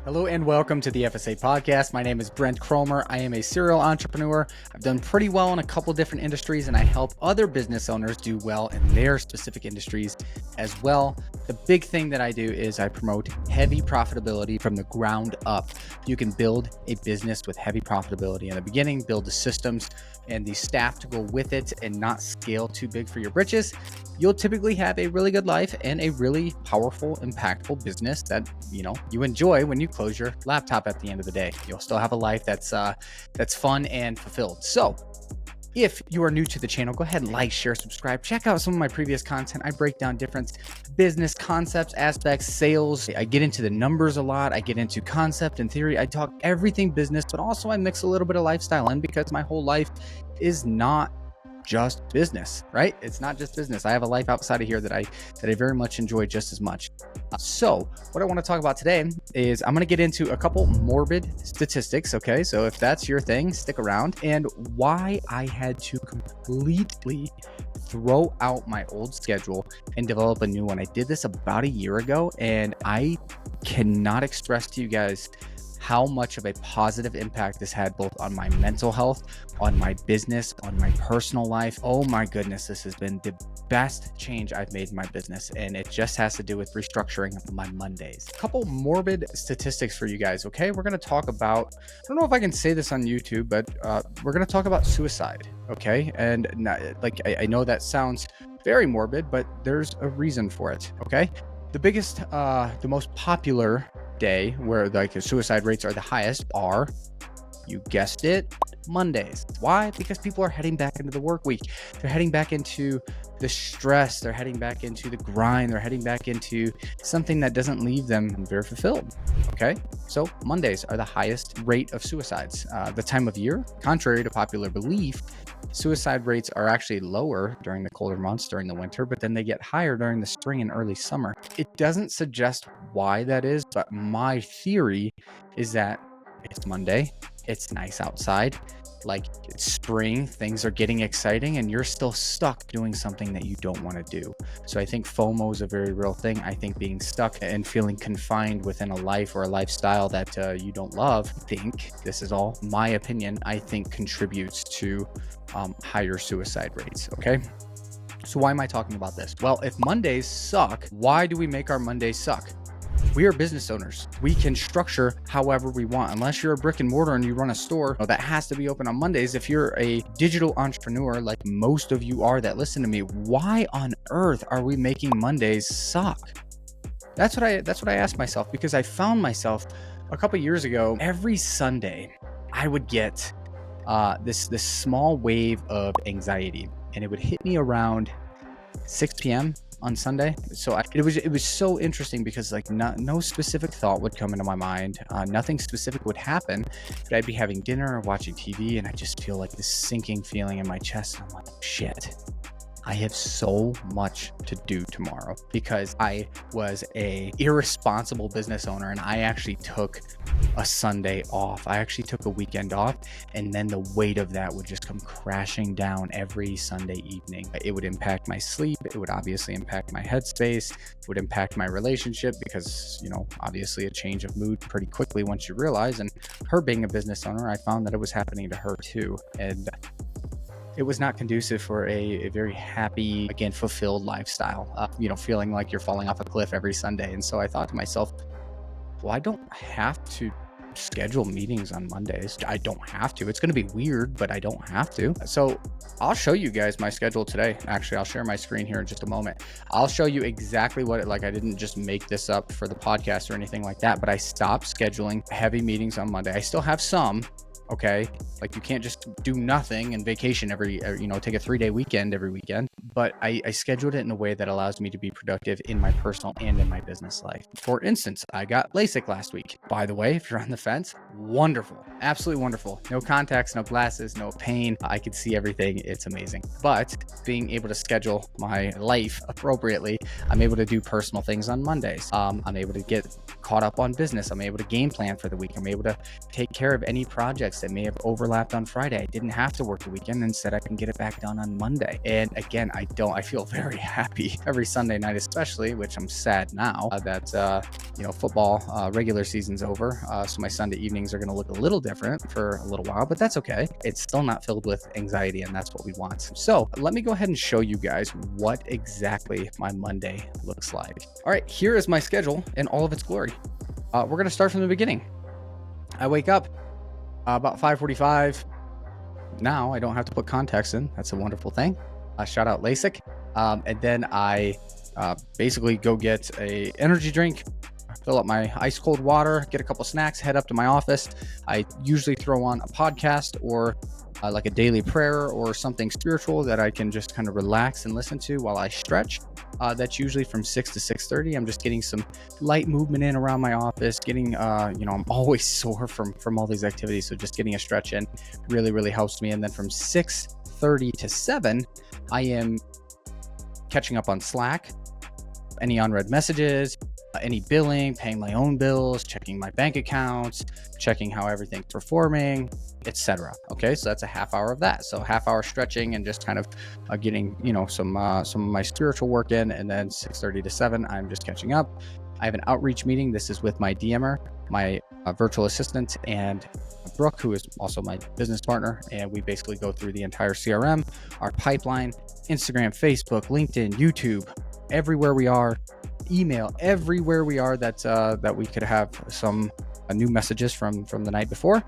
Hello and welcome to the FSA podcast. My name is Brent Kromer. I am a serial entrepreneur. I've done pretty well in a couple different industries, and I help other business owners do well in their specific industries as well. The big thing that I do is I promote heavy profitability from the ground up. You can build a business with heavy profitability in the beginning, build the systems and the staff to go with it, and not scale too big for your britches. You'll typically have a really good life and a really powerful, impactful business that you enjoy when you close your laptop at the end of the day. You'll still have a life that's fun and fulfilled. So if you are new to the channel, go ahead and like, share, subscribe. Check out some of my previous content. I break down different business concepts, aspects, sales. I get into the numbers a lot. I get into concept and theory. I talk everything business, but also I mix a little bit of lifestyle in, because my whole life is not just business, right? It's not just business. I have a life outside of here that I very much enjoy just as much. So what I want to talk about today is I'm going to get into a couple morbid statistics. Okay. So if that's your thing, stick around, and why I had to completely throw out my old schedule and develop a new one. I did this about a year ago, and I cannot express to you guys how much of a positive impact this had, both on my mental health, on my business, on my personal life. Oh my goodness, this has been the best change I've made in my business, and it just has to do with restructuring my Mondays. A couple morbid statistics for you guys, okay? We're going to talk about, I don't know if I can say this on YouTube, but we're going to talk about suicide, okay? And I know that sounds very morbid, but there's a reason for it, okay? The biggest, the most popular day where the suicide rates are the highest are, you guessed it, Mondays. Why? Because people are heading back into the work week. They're heading back into the stress. They're heading back into the grind. They're heading back into something that doesn't leave them very fulfilled. Okay. So Mondays are the highest rate of suicides. The time of year, contrary to popular belief, suicide rates are actually lower during the colder months, during the winter, but then they get higher during the spring and early summer. It doesn't suggest why that is, but my theory is that it's Monday, it's nice outside, like it's spring, things are getting exciting, and you're still stuck doing something that you don't want to do. So I think FOMO is a very real thing. I think being stuck and feeling confined within a life or a lifestyle that you don't love, this is all my opinion, I think contributes to higher suicide rates. Okay. So why am I talking about this? Well, if Mondays suck, why do we make our Mondays suck? We are business owners. We can structure however we want. Unless you're a brick and mortar and you run a store that has to be open on Mondays. If you're a digital entrepreneur, like most of you are that listen to me, why on earth are we making Mondays suck? That's what I asked myself, because I found myself a couple years ago, every Sunday, I would get this small wave of anxiety, and it would hit me around 6 p.m. on Sunday. So it was so interesting, because no specific thought would come into my mind. Nothing specific would happen, but I'd be having dinner or watching TV, and I just feel like this sinking feeling in my chest. And I'm like, shit, I have so much to do tomorrow, because I was a irresponsible business owner, and I actually took a Sunday off. I actually took a weekend off, and then the weight of that would just come crashing down every Sunday evening. It would impact my sleep. It would obviously impact my headspace. It would impact my relationship, because, obviously a change of mood pretty quickly once you realize, and her being a business owner, I found that it was happening to her too. And it was not conducive for a very happy, again, fulfilled lifestyle, feeling like you're falling off a cliff every Sunday. And so I thought to myself, well, I don't have to schedule meetings on Mondays. I don't have to. It's going to be weird, but I don't have to. So I'll show you guys my schedule today. Actually, I'll share my screen here in just a moment. I'll show you exactly what I didn't just make this up for the podcast or anything like that, but I stopped scheduling heavy meetings on Monday. I still have some. Okay. Like, you can't just do nothing and vacation take a 3-day weekend every weekend. But I scheduled it in a way that allows me to be productive in my personal and in my business life. For instance, I got LASIK last week. By the way, if you're on the fence, wonderful, absolutely wonderful. No contacts, no glasses, no pain. I could see everything. It's amazing. But being able to schedule my life appropriately, I'm able to do personal things on Mondays. I'm able to get caught up on business. I'm able to game plan for the week. I'm able to take care of any projects that may have overlapped on Friday. I didn't have to work the weekend. Instead, I can get it back done on Monday. And again, I I feel very happy every Sunday night, especially, which I'm sad now that, football regular season's over. So my Sunday evenings are going to look a little different for a little while, but that's okay. It's still not filled with anxiety, and that's what we want. So let me go ahead and show you guys what exactly my Monday looks like. All right, here is my schedule in all of its glory. We're going to start from the beginning. I wake up about 5:45. Now I don't have to put contacts in. That's a wonderful thing. Shout out LASIK. And then I basically go get a energy drink, fill up my ice cold water, get a couple snacks, head up to my office. I usually throw on a podcast or like a daily prayer or something spiritual that I can just kind of relax and listen to while I stretch. That's usually from 6 to 6:30. I'm just getting some light movement in around my office, getting, I'm always sore from all these activities. So just getting a stretch in really, really helps me. And then from 6:30 to 7, I am catching up on Slack, any unread messages, any billing, paying my own bills, checking my bank accounts, checking how everything's performing, etc. Okay, so that's a half hour of that. So half hour stretching and just kind of getting some of my spiritual work in. And then 6:30 to 7, I'm just catching up. I have an outreach meeting. This is with my DMer, my virtual assistant, and Brooke, who is also my business partner. And we basically go through the entire CRM, our pipeline, Instagram, Facebook, LinkedIn, YouTube, everywhere we are, email, everywhere we are that we could have some new messages from the night before.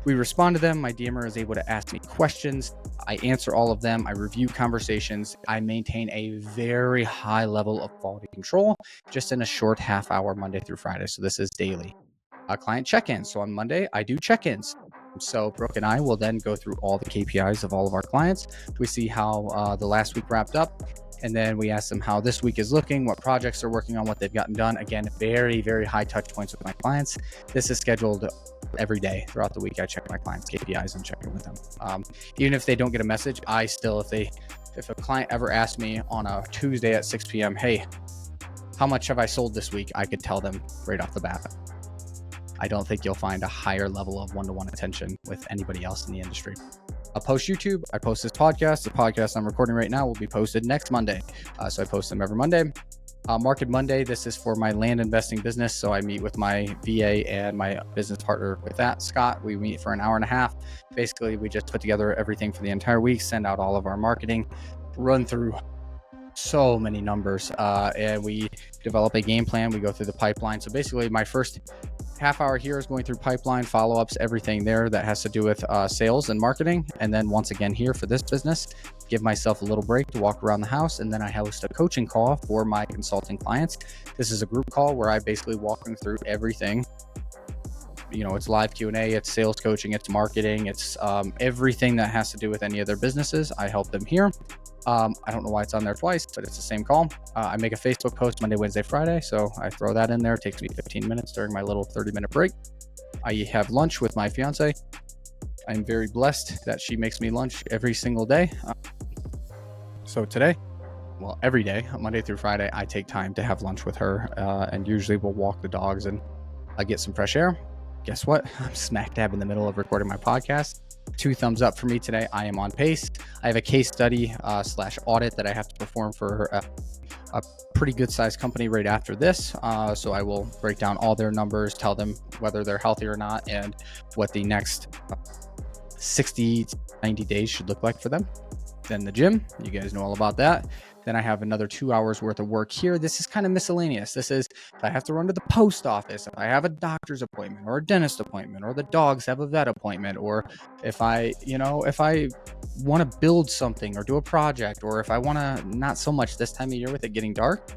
We respond to them. My DMer is able to ask me questions. I answer all of them. I review conversations. I maintain a very high level of quality control just in a short half hour Monday through Friday. So this is daily. Client check-ins. So on Monday, I do check-ins. So Brooke and I will then go through all the KPIs of all of our clients. We see how the last week wrapped up. And then we ask them how this week is looking, what projects they're working on, what they've gotten done. Again, very, very high touch points with my clients. This is scheduled every day throughout the week. I check my clients' KPIs and check in with them. Even if they don't get a message, I still, if a client ever asked me on a Tuesday at 6 p.m., hey, how much have I sold this week? I could tell them right off the bat. I don't think you'll find a higher level of one-to-one attention with anybody else in the industry. I'll post YouTube. I post this podcast. The podcast I'm recording right now will be posted next Monday. So I post them every Monday. Market Monday, this is for my land investing business. So I meet with my VA and my business partner with that, Scott. We meet for an hour and a half. Basically, we just put together everything for the entire week, send out all of our marketing, run through so many numbers, and we develop a game plan. We go through the pipeline. So basically, my first half hour here is going through pipeline, follow-ups, everything there that has to do with sales and marketing. And then once again here for this business, give myself a little break to walk around the house. And then I host a coaching call for my consulting clients. This is a group call where I basically walk them through everything. It's live Q&A, it's sales coaching, it's marketing, it's everything that has to do with any of their businesses. I help them here. I don't know why it's on there twice, but it's the same call. I make a Facebook post Monday, Wednesday, Friday. So I throw that in there. It takes me 15 minutes during my little 30-minute break. I have lunch with my fiance. I'm very blessed that she makes me lunch every single day. So today, every day, Monday through Friday, I take time to have lunch with her. And usually we'll walk the dogs and I get some fresh air. Guess what? I'm smack dab in the middle of recording my podcast. 2 thumbs up for me today. I am on pace. I have a case study / audit that I have to perform for a pretty good sized company right after this. So I will break down all their numbers, tell them whether they're healthy or not, and what the next 60 to 90 days should look like for them. Then the gym, you guys know all about that. Then I have another 2 hours worth of work here. This is kind of miscellaneous. This is if I have to run to the post office, if I have a doctor's appointment or a dentist appointment, or the dogs have a vet appointment, or if I want to build something or do a project, or if I want to, not so much this time of year with it getting dark,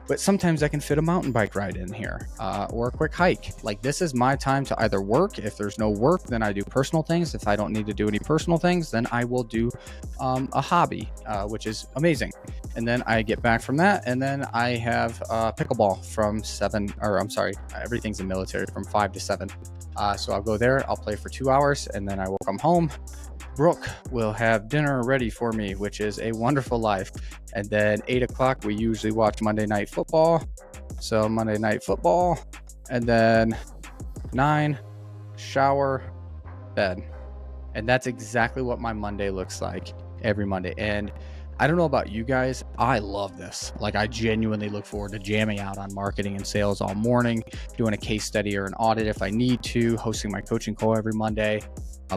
but sometimes I can fit a mountain bike ride in here, or a quick hike. Like, this is my time to either work. If there's no work, then I do personal things. If I don't need to do any personal things, then I will do a hobby, which is amazing. And then I get back from that, and then I have pickleball from 7, or I'm sorry, everything's in military from 5 to 7. So I'll go there, I'll play for 2 hours, and then I will come home. Brooke will have dinner ready for me, which is a wonderful life. And then 8 o'clock, we usually watch Monday Night Football. So Monday Night Football, and then 9, shower, bed. And that's exactly what my Monday looks like every Monday. And I don't know about you guys. I love this. Like, I genuinely look forward to jamming out on marketing and sales all morning, doing a case study or an audit if I need to, hosting my coaching call every Monday.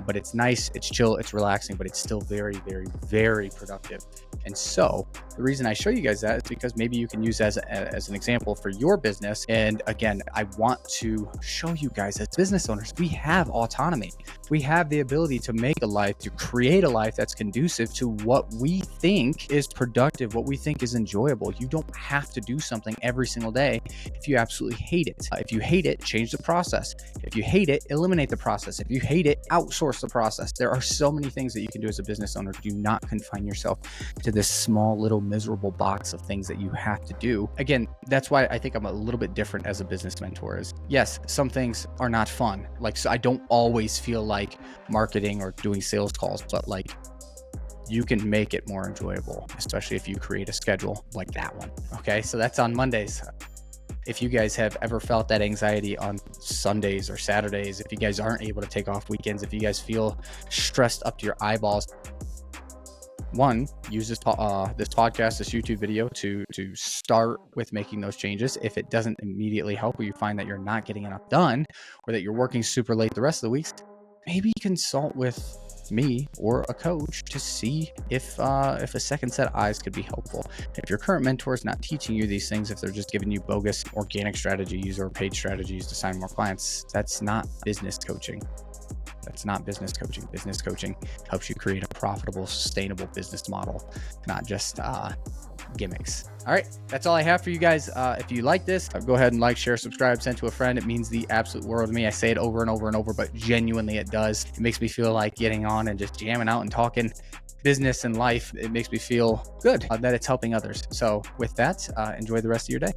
But it's nice, it's chill, it's relaxing, but it's still very, very, very productive. And so the reason I show you guys that is because maybe you can use as an example for your business. And again, I want to show you guys as business owners, we have autonomy. We have the ability to make a life, to create a life that's conducive to what we think is productive, what we think is enjoyable. You don't have to do something every single day if you absolutely hate it. If you hate it, change the process. If you hate it, eliminate the process. If you hate it, outsource the process. There are so many things that you can do as a business owner. Do not confine yourself to this small little miserable box of things that you have to do. Again, that's why I think I'm a little bit different as a business mentor. Is yes, some things are not fun. Like, so I don't always feel like marketing or doing sales calls, but like, you can make it more enjoyable, especially if you create a schedule like that one. Okay, so that's on Mondays. If you guys have ever felt that anxiety on Sundays or Saturdays, if you guys aren't able to take off weekends, if you guys feel stressed up to your eyeballs, one, use this podcast, this YouTube video to start with making those changes. If it doesn't immediately help, or you find that you're not getting enough done, or that you're working super late the rest of the weeks, maybe consult with me or a coach to see if a second set of eyes could be helpful. If your current mentor is not teaching you these things, if they're just giving you bogus organic strategies or paid strategies to sign more clients, that's not business coaching. That's not business coaching. Business coaching helps you create a profitable, sustainable business model, not just gimmicks. All right, that's all I have for you guys. If you like this, go ahead and like, share, subscribe, send to a friend. It means the absolute world to me. I say it over and over and over, but genuinely it does. It makes me feel like getting on and just jamming out and talking business and life. It makes me feel good that it's helping others. So with that, enjoy the rest of your day.